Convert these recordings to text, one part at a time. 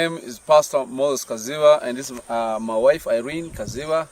name is Pastor Moses Kaziva, and this is my wife Irene Kaziva,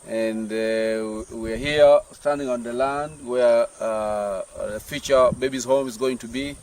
and we're here standing on the land where the future baby's home is going to be.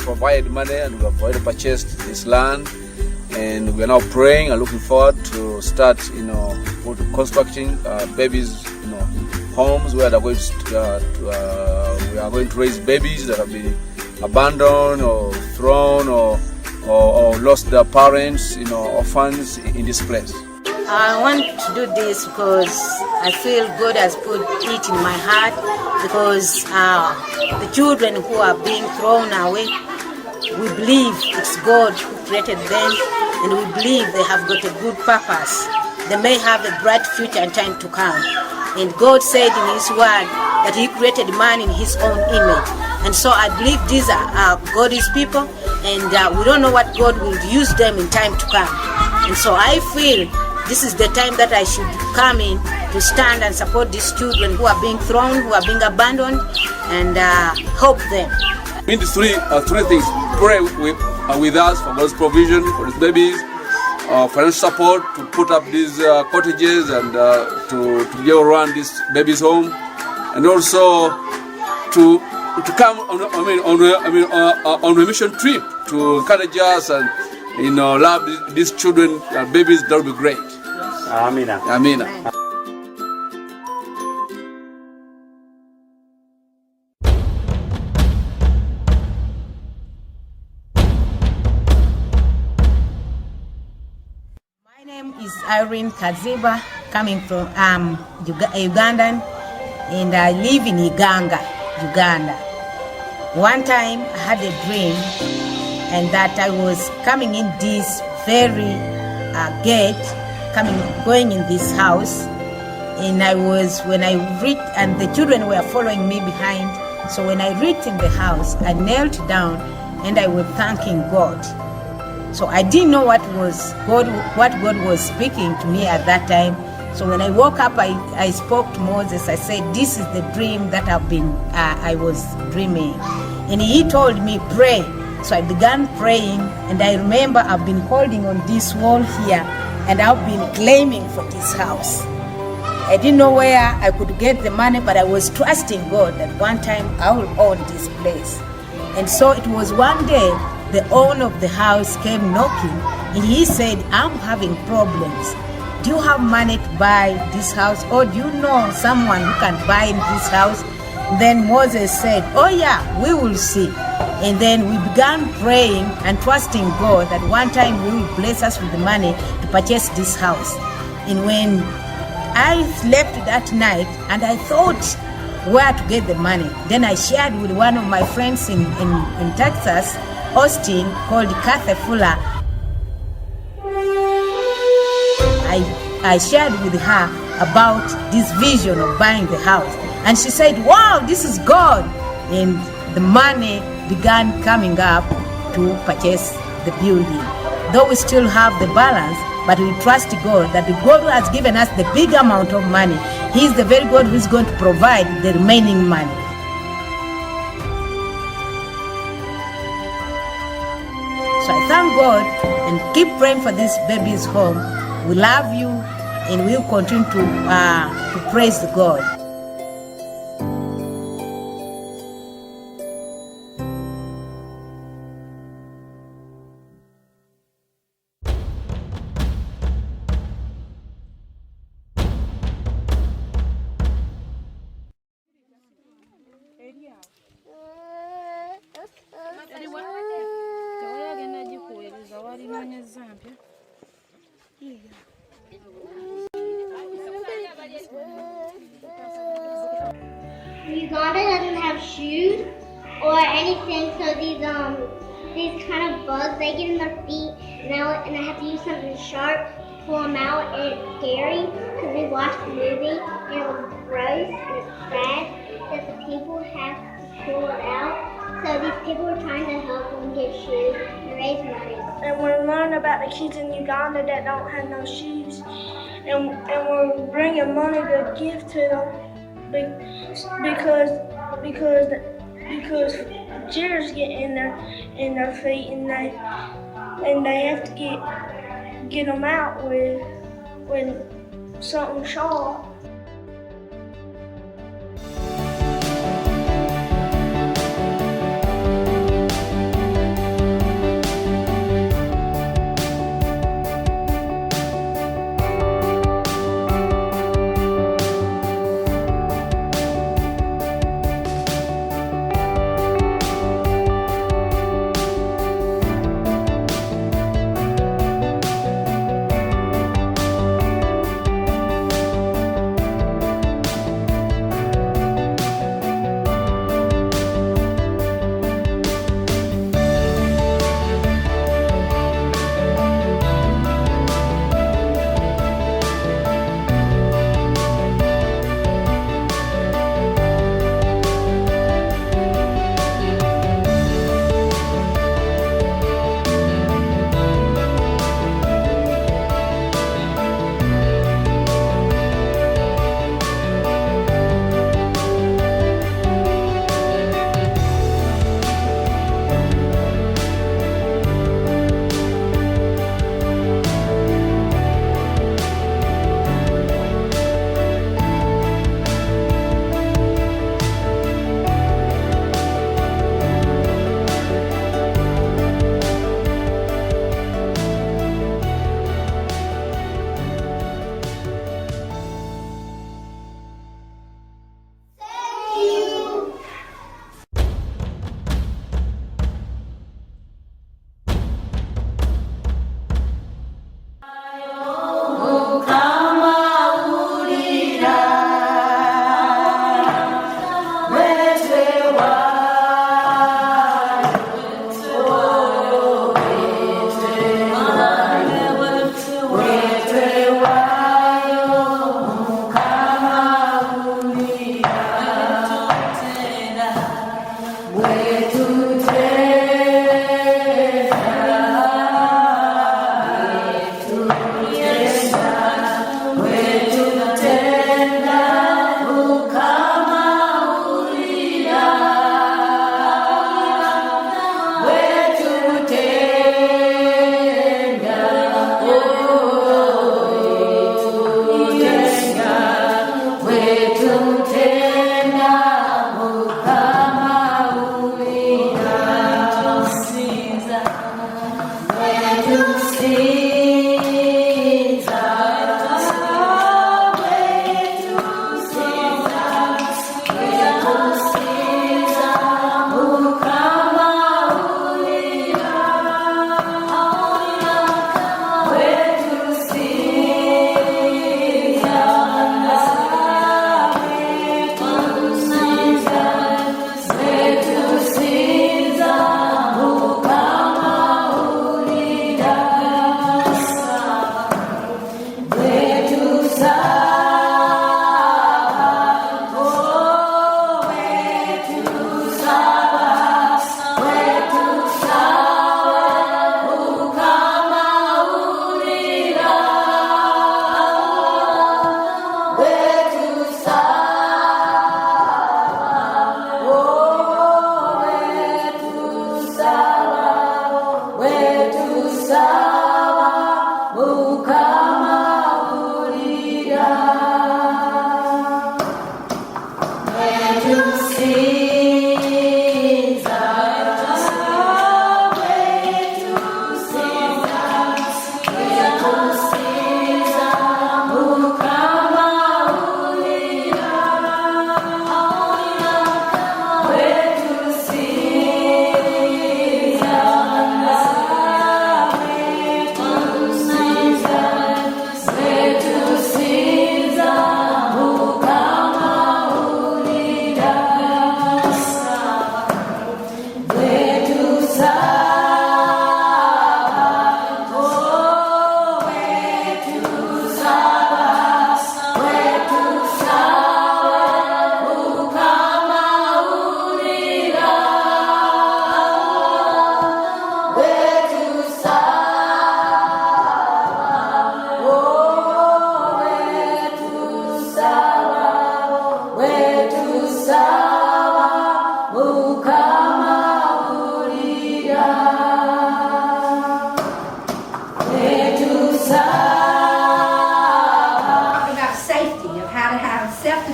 Provide money, and we have already purchased this land, and we are now praying and looking forward to start, constructing babies, homes where they're going we are going to raise babies that have been abandoned or thrown or lost their parents, orphans in this place. I want to do this because I feel God has put it in my heart, because the children who are being thrown away, we believe it's God who created them, and we believe they have got a good purpose. They may have a bright future and time to come. And God said in His word that He created man in His own image. And so I believe these are God's people, and we don't know what God will use them in time to come. And so I feel this is the time that I should come in to stand and support these children who are being thrown, who are being abandoned, and help them. We need three things: pray with us for God's provision for these babies, financial support to put up these cottages and to go around this baby's home, and also to come on a mission trip to encourage us and love these children and babies. That will be great. Amina. Amina. My name is Irene Kaziba, coming from Ugandan, and I live in Uganda. One time I had a dream, and that I was coming in this very gate, going in this house, and when I reached, and the children were following me behind. So when I reached in the house, I knelt down and I was thanking God. So I didn't know what God was speaking to me at that time. So when I woke up, I spoke to Moses. I said, "This is the dream that I was dreaming," and he told me, "Pray." So I began praying, and I remember I've been holding on this wall here, and I've been claiming for this house. I didn't know where I could get the money, but I was trusting God that one time I will own this place. And so it was one day, the owner of the house came knocking, and he said, "I'm having problems. Do you have money to buy this house, or do you know someone who can buy this house?" Then Moses said, "Oh yeah, we will see." And then we began praying and trusting God that one time He will bless us with the money to purchase this house. And when I slept that night and I thought where to get the money, then I shared with one of my friends in Texas, Austin, called Kathy Fuller. I shared with her about this vision of buying the house, and she said, "Wow, this is God." And the money began coming up to purchase the building. Though we still have the balance, but we trust God that the God who has given us the big amount of money, He is the very God who is going to provide the remaining money. So I thank God and keep praying for this baby's home. We love you, and we will continue to praise God. Tewali agenda gikuweereza wali noonyeza mpya. Uganda doesn't have shoes or anything, so these kind of bugs, they get in their feet, and they have to use something sharp to pull them out, and it's scary because we watched the movie and it was gross and it's sad that the people have to pull it out. So these people are trying to help them get shoes and raise money. And we're learning about the kids in Uganda that don't have no shoes, and we're bringing money to give to them because jitters get in their feet, and they have to get them out with something sharp.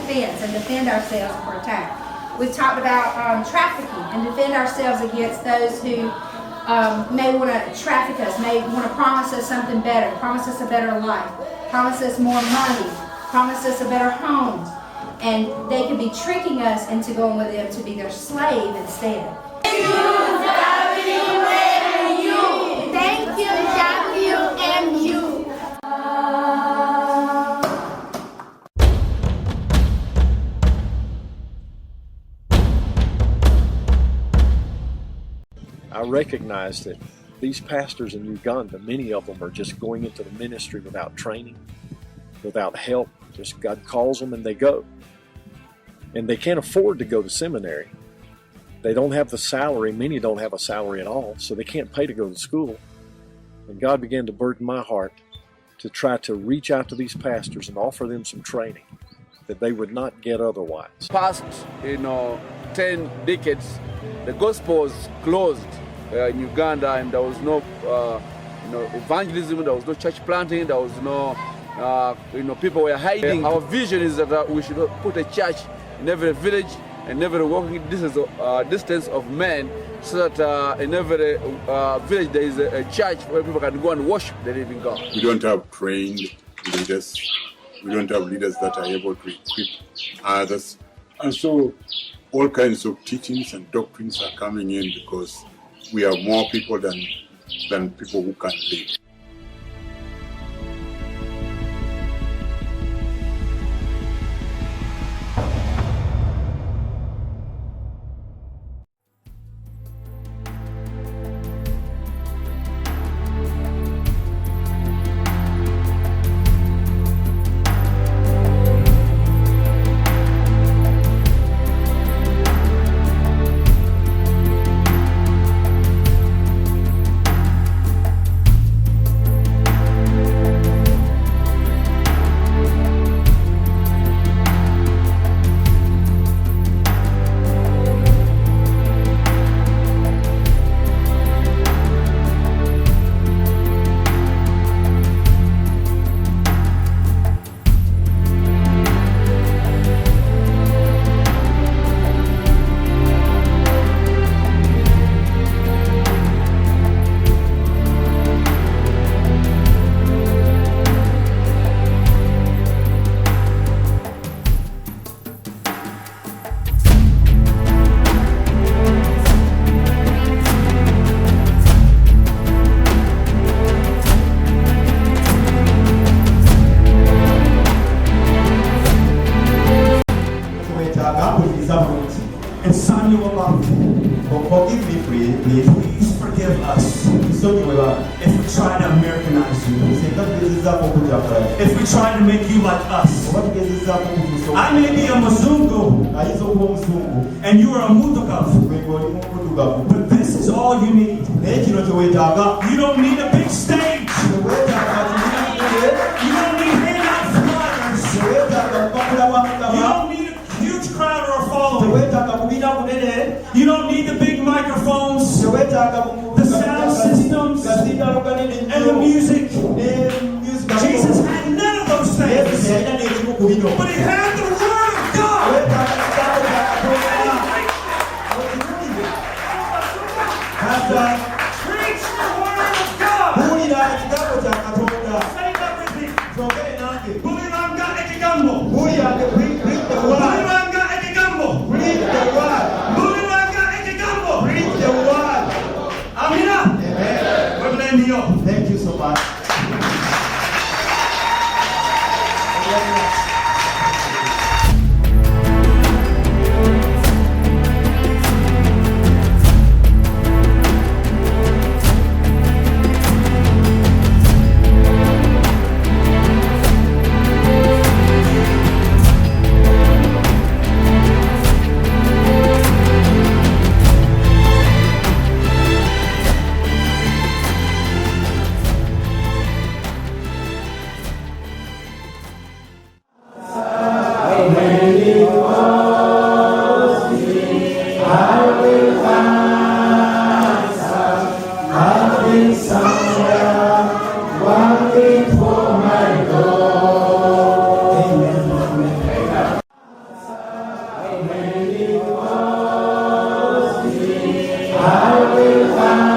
defense and defend ourselves if we're attacked. We've talked about trafficking and defend ourselves against those who may want to traffic us, may want to promise us something better, promise us a better life, promise us more money, promise us a better home. And they could be tricking us into going with them to be their slave instead. Thank you, WMU. I recognize that these pastors in Uganda, many of them are just going into the ministry without training, without help. Just God calls them and they go. And they can't afford to go to seminary. They don't have the salary. Many don't have a salary at all, so they can't pay to go to school. And God began to burden my heart to try to reach out to these pastors and offer them some training that they would not get otherwise. Past 10 decades, the gospel was closed in Uganda, and there was no evangelism, there was no church planting, there was no people were hiding. Our vision is that we should put a church in every village and every walking distance of men, so that in every village there is a church where people can go and worship the living God. We don't have trained leaders. We don't have leaders that are able to equip others. And so all kinds of teachings and doctrines are coming in because we have more people than people who can lead. And sign you about forgive me, please. Please forgive us. If we try to Americanize you. If we try to make you like us. I may be a Mzungu. And you are a Mutakav. But this is all you need. You don't need a big stage. You don't need handout flyers. You don't need a huge crowd or a following. You don't need the big microphones, the sound systems, and the music. Jesus had none of those things. But he had the Word of God. Preach the Word of God. Say everything. Believe I'm God at the gumbo. Believe I'm God at the gumbo. Believe I'm God at the gumbo. Amina. Thank you so much. Orphanage.